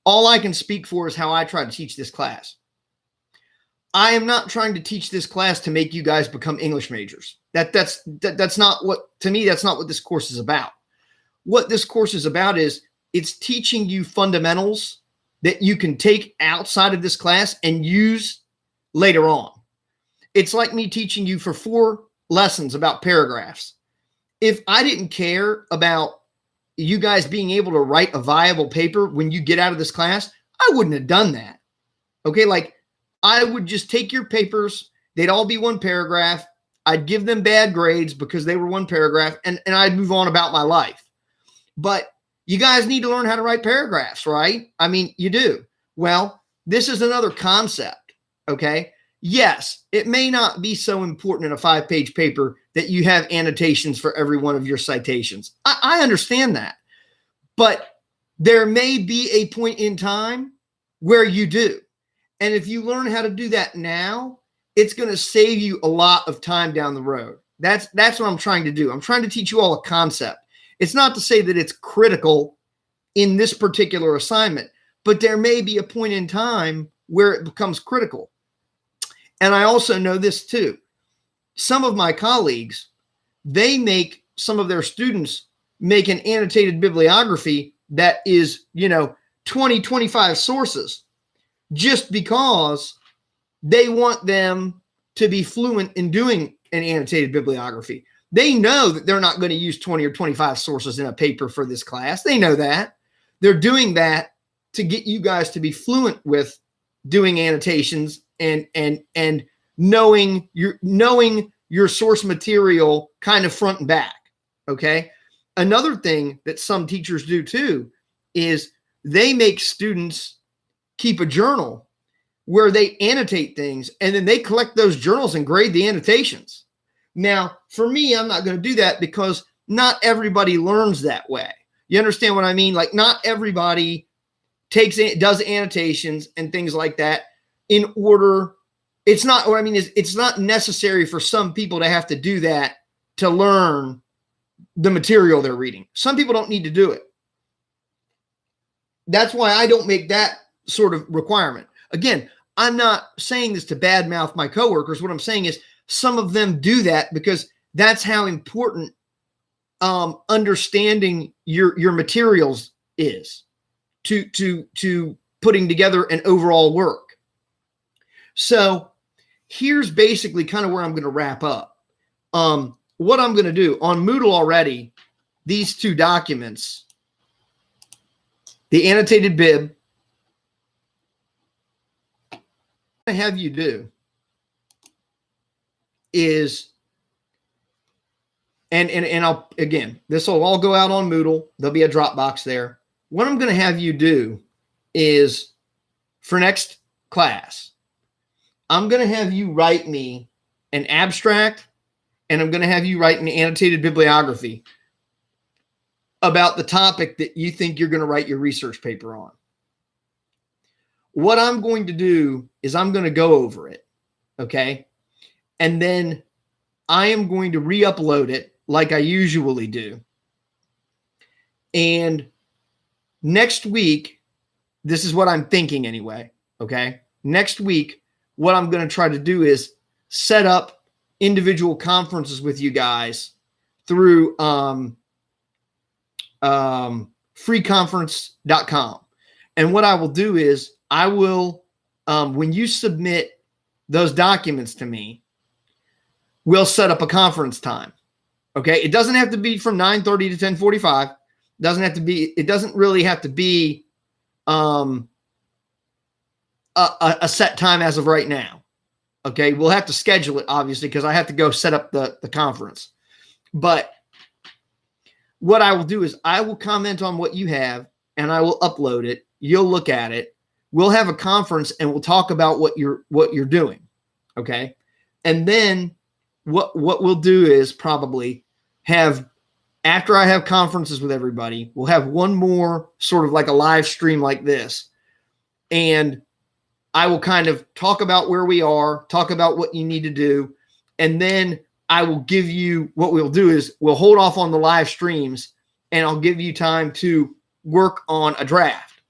All I can speak for is how I try to teach this class. I am not trying to teach this class to make you guys become English majors. That's not what, to me, that's not what this course is about. What this course is about is it's teaching you fundamentals that you can take outside of this class and use later on. It's like me teaching you for 4 lessons about paragraphs. If I didn't care about you guys being able to write a viable paper when you get out of this class, I wouldn't have done that. Okay, like I would just take your papers. They'd all be 1 paragraph. I'd give them bad grades because they were 1 paragraph, and I'd move on about my life. But you guys need to learn how to write paragraphs, right? I mean, you do. Well, this is another concept, okay? Yes, it may not be so important in a 5-page paper that you have annotations for every one of your citations. I understand that. But there may be a point in time where you do. And if you learn how to do that now, it's going to save you a lot of time down the road. That's what I'm trying to do. I'm trying to teach you all a concept. It's not to say that it's critical in this particular assignment, but there may be a point in time where it becomes critical. And I also know this too. Some of my colleagues, they make some of their students make an annotated bibliography that is, 20, 25 sources just because they want them to be fluent in doing an annotated bibliography. They know that they're not going to use 20 or 25 sources in a paper for this class. They know that. They're doing that to get you guys to be fluent with doing annotations and knowing your source material kind of front and back. Okay. Another thing that some teachers do too is they make students keep a journal where they annotate things, and then they collect those journals and grade the annotations. Now, for me, I'm not going to do that because not everybody learns that way. You understand what I mean? Like, not everybody does annotations and things like that in order. It's not what I mean is it's not necessary for some people to have to do that to learn the material they're reading. Some people don't need to do it. That's why I don't make that sort of requirement. Again, I'm not saying this to badmouth my coworkers. What I'm saying is some of them do that because that's how important understanding your materials is to putting together an overall work. So here's basically kind of where I'm going to wrap up. What I'm going to do on Moodle already, these two documents, the annotated bib, what I have you do is, and I'll, again, this will all go out on Moodle. There'll be a Dropbox there. What I'm going to have you do is, for next class, I'm going to have you write me an abstract, and I'm going to have you write an annotated bibliography about the topic that you think you're going to write your research paper on. What I'm going to do is I'm going to go over it, okay? And then I am going to re-upload it like I usually do. And next week, this is what I'm thinking anyway, okay? Next week, what I'm going to try to do is set up individual conferences with you guys through freeconference.com. And what I will do is I will, when you submit those documents to me, we'll set up a conference time. Okay. It doesn't have to be from 9:30 to 10:45. It doesn't really have to be a set time as of right now. Okay. We'll have to schedule it, obviously, because I have to go set up the conference. But what I will do is I will comment on what you have and I will upload it. You'll look at it. We'll have a conference and we'll talk about what you're doing. Okay. And then what we'll do is probably have, after I have conferences with everybody, we'll have one more sort of like a live stream like this. And I will kind of talk about where we are, talk about what you need to do. And then I will give you, what we'll do is we'll hold off on the live streams and I'll give you time to work on a draft.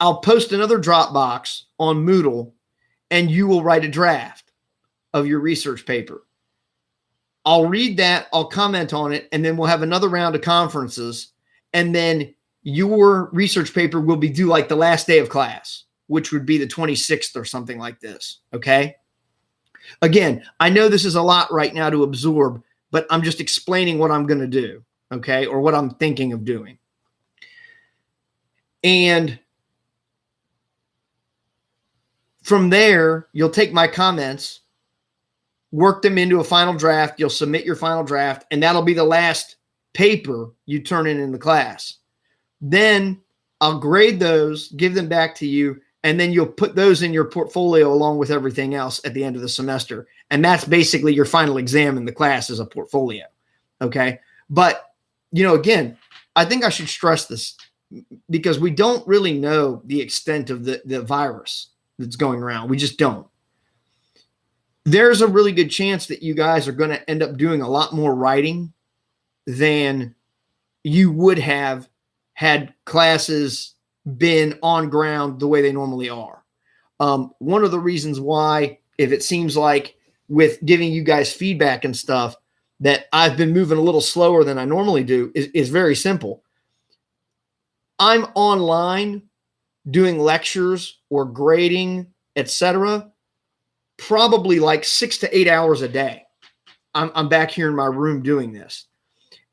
I'll post another Dropbox on Moodle and you will write a draft of your research paper. I'll read that, I'll comment on it, and then we'll have another round of conferences. And then your research paper will be due like the last day of class, which would be the 26th or something like this. Okay. Again, I know this is a lot right now to absorb, but I'm just explaining what I'm going to do. Okay. Or what I'm thinking of doing. And from there, you'll take my comments, work them into a final draft. You'll submit your final draft, and that'll be the last paper you turn in the class. Then I'll grade those, give them back to you, and then you'll put those in your portfolio along with everything else at the end of the semester. And that's basically your final exam in the class, is a portfolio. Okay. But, again, I think I should stress this because we don't really know the extent of the virus that's going around. We just don't. There's a really good chance that you guys are going to end up doing a lot more writing than you would have had classes been on ground the way they normally are. One of the reasons why, if it seems like with giving you guys feedback and stuff, that I've been moving a little slower than I normally do is very simple. I'm online doing lectures or grading, etc., probably like 6 to 8 hours a day. I'm back here in my room doing this.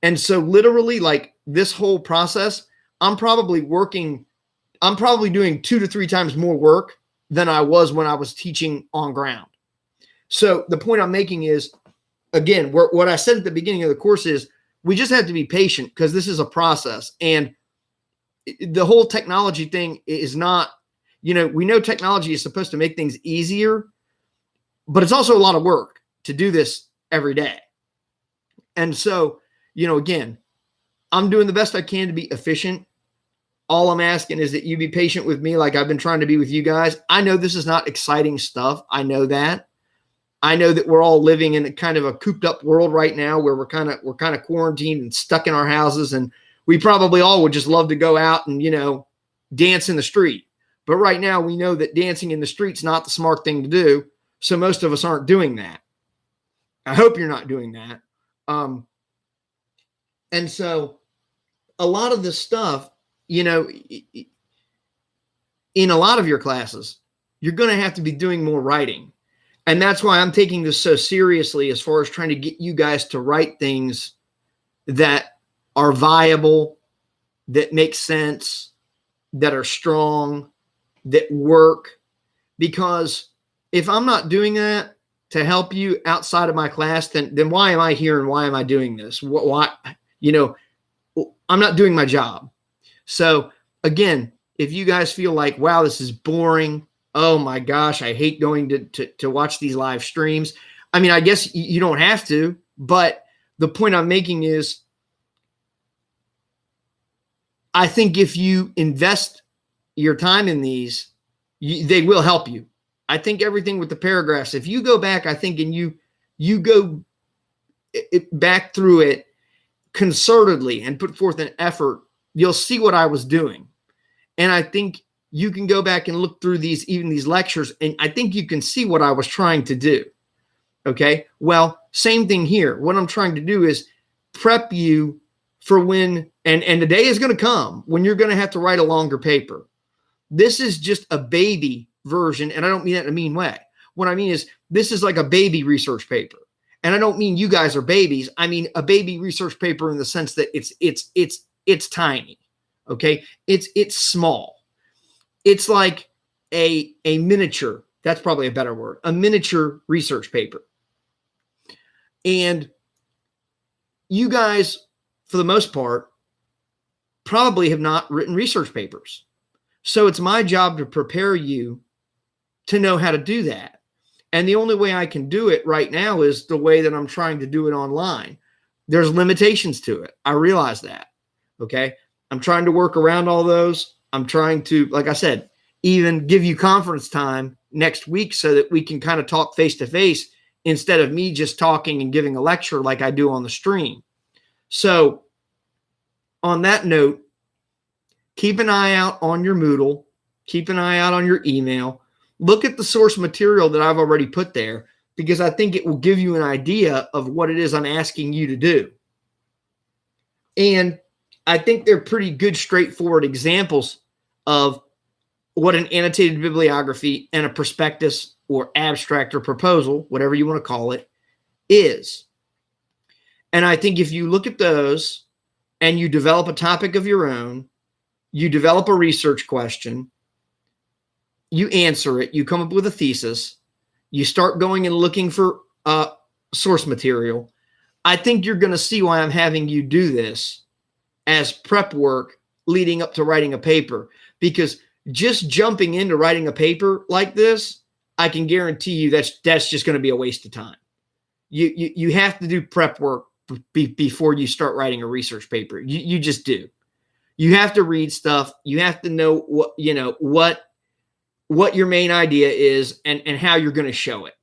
And so literally like this whole process, I'm probably doing 2 to 3 times more work than I was when I was teaching on ground. So the point I'm making is, again, what I said at the beginning of the course is we just have to be patient because this is a process. And the whole technology thing is not, we know technology is supposed to make things easier, but it's also a lot of work to do this every day. And so, again, I'm doing the best I can to be efficient. All I'm asking is that you be patient with me like I've been trying to be with you guys. I know this is not exciting stuff. I know that. I know that we're all living in a kind of a cooped up world right now where we're kind of quarantined and stuck in our houses, and we probably all would just love to go out and, dance in the street. But right now we know that dancing in the street's not the smart thing to do. So most of us aren't doing that. I hope you're not doing that. And so a lot of this stuff, in a lot of your classes, you're going to have to be doing more writing. And that's why I'm taking this so seriously as far as trying to get you guys to write things that are viable, that make sense, that are strong, that work. Because if I'm not doing that to help you outside of my class, then why am I here and why am I doing this? Why, I'm not doing my job. So again, if you guys feel like, wow, this is boring, oh my gosh, I hate going to watch these live streams. I mean, I guess you don't have to, but the point I'm making is I think if you invest your time in these, they will help you. I think everything with the paragraphs, if you go back, I think, and you go back through it concertedly and put forth an effort, you'll see what I was doing. And I think you can go back and look through these lectures, and I think you can see what I was trying to do. Okay. Well, same thing here. What I'm trying to do is prep you for when, and the day is going to come when you're going to have to write a longer paper. This is just a baby version. And I don't mean that in a mean way. What I mean is this is like a baby research paper. And I don't mean you guys are babies. I mean a baby research paper in the sense that it's tiny. Okay. It's small. It's like a miniature. That's probably a better word. A miniature research paper. And you guys, for the most part, probably have not written research papers. So it's my job to prepare you to know how to do that. And the only way I can do it right now is the way that I'm trying to do it online. There's limitations to it. I realize that. Okay. I'm trying to work around all those. I'm trying to, like I said, even give you conference time next week so that we can kind of talk face to face instead of me just talking and giving a lecture like I do on the stream. So on that note, keep an eye out on your Moodle. Keep an eye out on your email. Look at the source material that I've already put there because I think it will give you an idea of what it is I'm asking you to do. And I think they're pretty good, straightforward examples of what an annotated bibliography and a prospectus or abstract or proposal, whatever you want to call it, is. And I think if you look at those and you develop a topic of your own, you develop a research question, you answer it, you come up with a thesis, you start going and looking for source material, I think you're going to see why I'm having you do this as prep work leading up to writing a paper. Because just jumping into writing a paper like this, I can guarantee you that's just going to be a waste of time. You have to do prep work before you start writing a research paper. You just do. You have to read stuff. You have to know what your main idea is and how you're going to show it.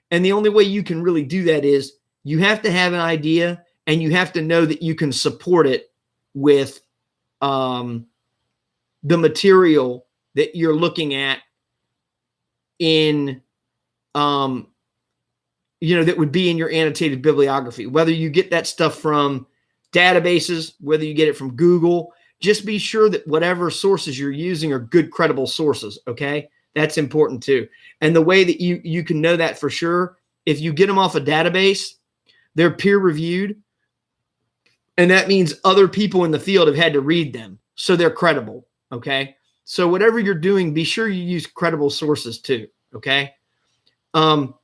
And the only way you can really do that is you have to have an idea and you have to know that you can support it with the material that you're looking at in, that would be in your annotated bibliography, whether you get that stuff from databases, whether you get it from Google, just be sure that whatever sources you're using are good, credible sources. Okay. That's important too. And the way that you can know that for sure, if you get them off a database, they're peer reviewed. And that means other people in the field have had to read them. So they're credible. Okay. So whatever you're doing, be sure you use credible sources too. Okay. And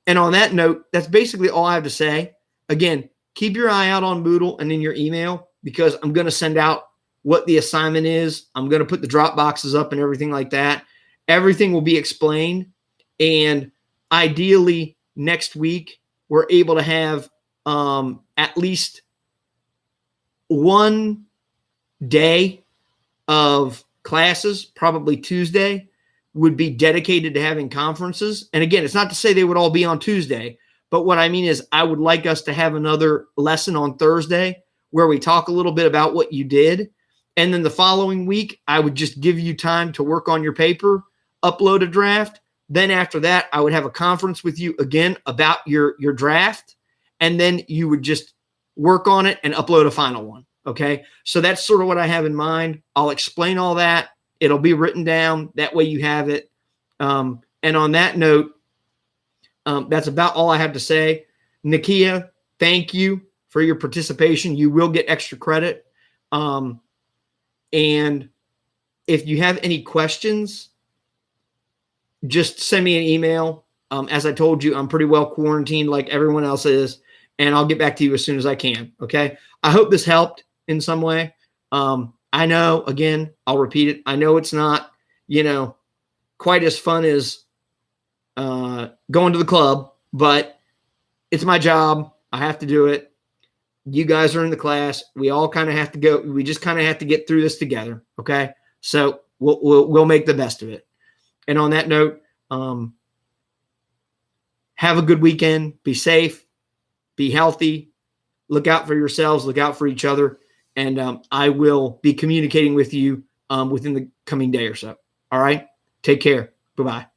on that note, that's basically all I have to say. Again, keep your eye out on Moodle and in your email, because I'm going to send out what the assignment is. I'm going to put the drop boxes up and everything like that. Everything will be explained. And ideally next week, we're able to have at least one day of classes, probably Tuesday, would be dedicated to having conferences. And again, it's not to say they would all be on Tuesday, but what I mean is I would like us to have another lesson on Thursday where we talk a little bit about what you did. And then the following week, I would just give you time to work on your paper, upload a draft. Then after that, I would have a conference with you again about your draft. And then you would just work on it and upload a final one. Okay. So that's sort of what I have in mind. I'll explain all that. It'll be written down. That way you have it. And on that note, that's about all I have to say. Nakia, thank you for your participation. You will get extra credit. And if you have any questions, just send me an email. As I told you, I'm pretty well quarantined like everyone else is, and I'll get back to you as soon as I can. Okay. I hope this helped in some way. I know, again, I'll repeat it. I know it's not, quite as fun as going to the club, but it's my job. I have to do it. You guys are in the class. We all kind of have to go. We just kind of have to get through this together. Okay. So we'll make the best of it. And on that note, have a good weekend. Be safe, be healthy, look out for yourselves, look out for each other. And I will be communicating with you within the coming day or so. All right. Take care. Bye-bye.